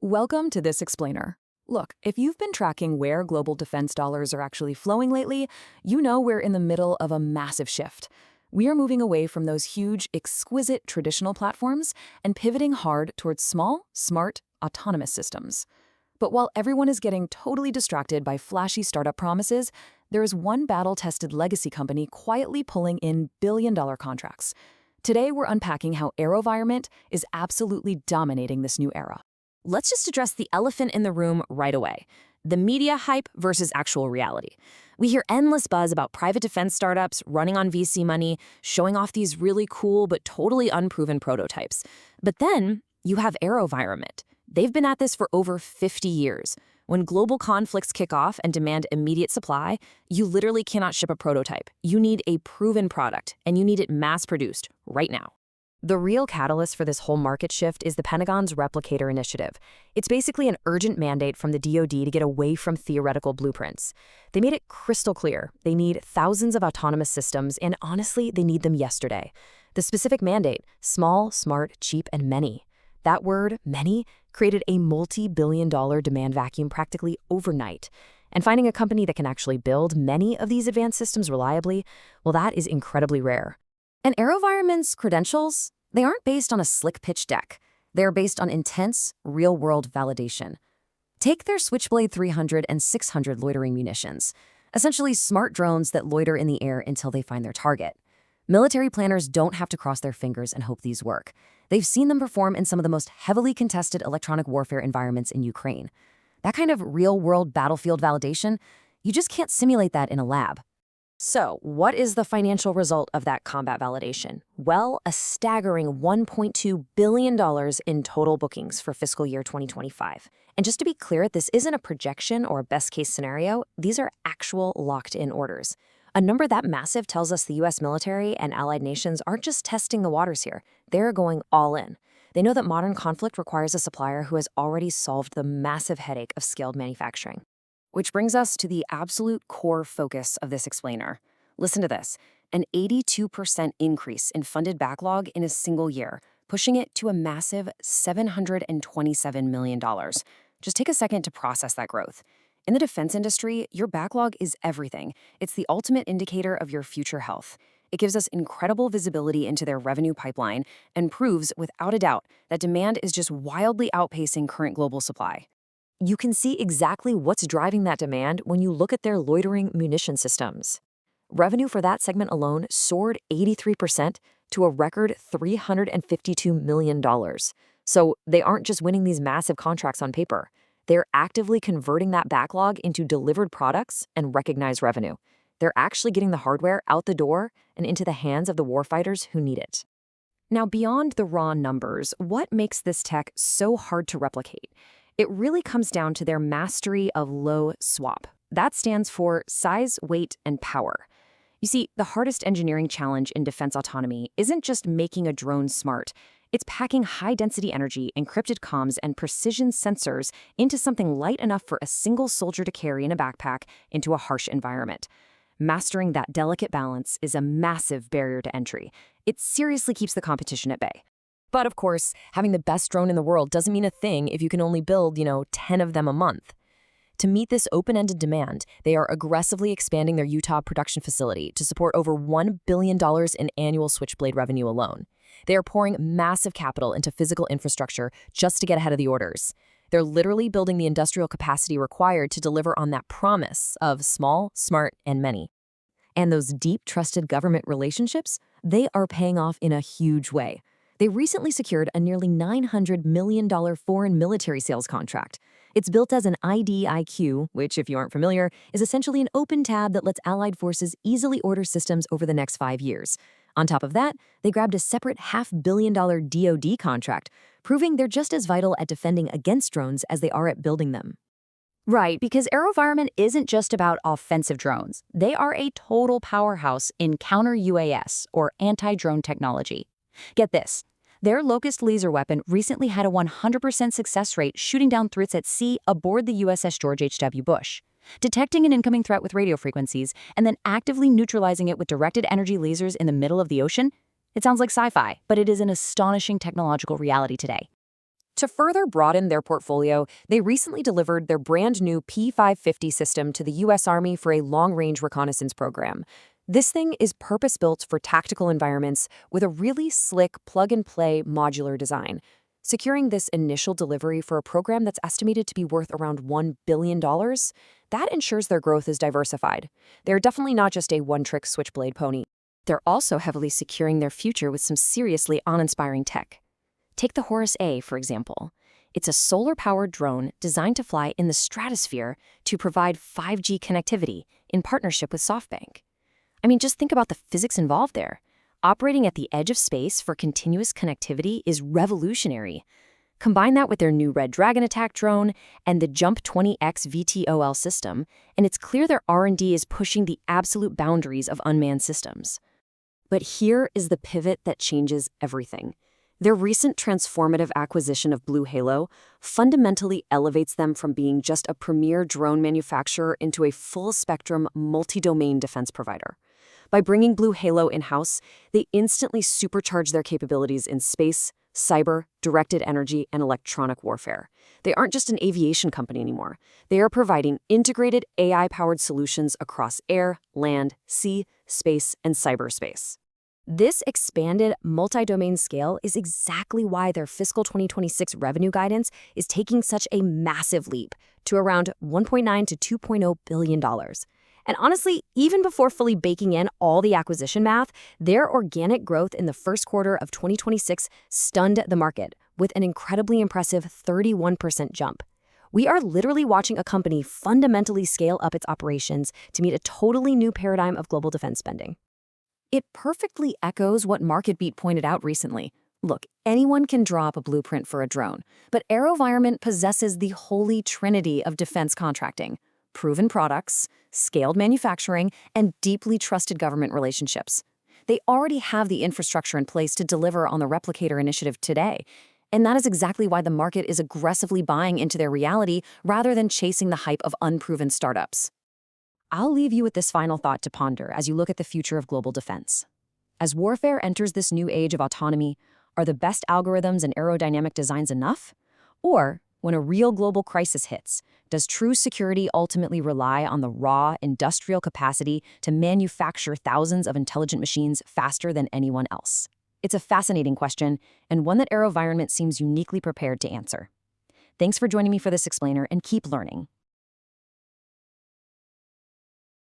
Welcome to this explainer. Look, if you've been tracking where global defense dollars are actually flowing lately, you know we're in the middle of a massive shift. We are moving away from those huge, exquisite traditional platforms and pivoting hard towards small, smart, autonomous systems. But while everyone is getting totally distracted by flashy startup promises, there is one battle-tested legacy company quietly pulling in billion-dollar contracts. Today, we're unpacking how AeroVironment is absolutely dominating this new era. Let's just address the elephant in the room right away. The media hype versus actual reality. We hear endless buzz about private defense startups running on VC money, showing off these really cool but totally unproven prototypes. But then you have AeroVironment. They've been at this for over 50 years. When global conflicts kick off and demand immediate supply, you literally cannot ship a prototype. You need a proven product, and you need it mass-produced right now. The real catalyst for this whole market shift is the Pentagon's Replicator Initiative. It's basically an urgent mandate from the DoD to get away from theoretical blueprints. They made it crystal clear. They need thousands of autonomous systems, and honestly, they need them yesterday. The specific mandate: small, smart, cheap, and many. That word, many, created a multi-billion-dollar demand vacuum practically overnight. And finding a company that can actually build many of these advanced systems reliably, well, that is incredibly rare. And AeroVironment's credentials, they aren't based on a slick pitch deck. They're based on intense, real-world validation. Take their Switchblade 300 and 600 loitering munitions, essentially smart drones that loiter in the air until they find their target. Military planners don't have to cross their fingers and hope these work. They've seen them perform in some of the most heavily contested electronic warfare environments in Ukraine. That kind of real-world battlefield validation, you just can't simulate that in a lab. So, what is the financial result of that combat validation? Well, a staggering $1.2 billion in total bookings for fiscal year 2025. And just to be clear, this isn't a projection or a best-case scenario. These are actual locked-in orders. A number that massive tells us the U.S. military and allied nations aren't just testing the waters here. They're going all in. They know that modern conflict requires a supplier who has already solved the massive headache of scaled manufacturing. Which brings us to the absolute core focus of this explainer. Listen to this: an 82% increase in funded backlog in a single year, pushing it to a massive $727 million. Just take a second to process that growth. In the defense industry, your backlog is everything. It's the ultimate indicator of your future health. It gives us incredible visibility into their revenue pipeline and proves, without a doubt, that demand is just wildly outpacing current global supply. You can see exactly what's driving that demand when you look at their loitering munition systems. Revenue for that segment alone soared 83% to a record $352 million. So they aren't just winning these massive contracts on paper. They're actively converting that backlog into delivered products and recognized revenue. They're actually getting the hardware out the door and into the hands of the warfighters who need it. Now, beyond the raw numbers, what makes this tech so hard to replicate? It really comes down to their mastery of low swap. That stands for size, weight, and power. You see, the hardest engineering challenge in defense autonomy isn't just making a drone smart. It's packing high-density energy, encrypted comms, and precision sensors into something light enough for a single soldier to carry in a backpack into a harsh environment. Mastering that delicate balance is a massive barrier to entry. It seriously keeps the competition at bay. But of course, having the best drone in the world doesn't mean a thing if you can only build, 10 of them a month. To meet this open-ended demand, they are aggressively expanding their Utah production facility to support over $1 billion in annual Switchblade revenue alone. They are pouring massive capital into physical infrastructure just to get ahead of the orders. They're literally building the industrial capacity required to deliver on that promise of small, smart, and many. And those deep, trusted government relationships, they are paying off in a huge way. They recently secured a nearly $900 million foreign military sales contract. It's built as an IDIQ, which, if you aren't familiar, is essentially an open tab that lets allied forces easily order systems over the next 5 years. On top of that, they grabbed a separate $500 million DoD contract, proving they're just as vital at defending against drones as they are at building them. Right, because AeroVironment isn't just about offensive drones. They are a total powerhouse in counter-UAS, or anti-drone technology. Get this. Their Locust laser weapon recently had a 100% success rate shooting down threats at sea aboard the USS George H.W. Bush, detecting an incoming threat with radio frequencies and then actively neutralizing it with directed energy lasers in the middle of the ocean. It sounds like sci-fi, but it is an astonishing technological reality today. To further broaden their portfolio, they recently delivered their brand new P550 system to the U.S. Army for a long-range reconnaissance program. This thing is purpose-built for tactical environments with a really slick plug-and-play modular design. Securing this initial delivery for a program that's estimated to be worth around $1 billion, that ensures their growth is diversified. They're definitely not just a one-trick Switchblade pony. They're also heavily securing their future with some seriously awe-inspiring tech. Take the Horus A, for example. It's a solar-powered drone designed to fly in the stratosphere to provide 5G connectivity in partnership with SoftBank. I mean, just think about the physics involved there. Operating at the edge of space for continuous connectivity is revolutionary. Combine that with their new Red Dragon attack drone and the Jump 20X VTOL system, and it's clear their R&D is pushing the absolute boundaries of unmanned systems. But here is the pivot that changes everything. Their recent transformative acquisition of BlueHalo fundamentally elevates them from being just a premier drone manufacturer into a full-spectrum, multi-domain defense provider. By bringing BlueHalo in-house, they instantly supercharge their capabilities in space, cyber, directed energy, and electronic warfare. They aren't just an aviation company anymore. They are providing integrated AI-powered solutions across air, land, sea, space, and cyberspace. This expanded multi-domain scale is exactly why their fiscal 2026 revenue guidance is taking such a massive leap to around $1.9 to $2.0 billion. And honestly, even before fully baking in all the acquisition math, their organic growth in the first quarter of 2026 stunned the market with an incredibly impressive 31% jump. We are literally watching a company fundamentally scale up its operations to meet a totally new paradigm of global defense spending. It perfectly echoes what MarketBeat pointed out recently. Look, anyone can draw up a blueprint for a drone, but AeroVironment possesses the holy trinity of defense contracting: proven products, scaled manufacturing, and deeply trusted government relationships. They already have the infrastructure in place to deliver on the Replicator initiative today, and that is exactly why the market is aggressively buying into their reality rather than chasing the hype of unproven startups. I'll leave you with this final thought to ponder as you look at the future of global defense. As warfare enters this new age of autonomy, are the best algorithms and aerodynamic designs enough? Or, when a real global crisis hits, does true security ultimately rely on the raw, industrial capacity to manufacture thousands of intelligent machines faster than anyone else? It's a fascinating question, and one that AeroVironment seems uniquely prepared to answer. Thanks for joining me for this explainer, and keep learning.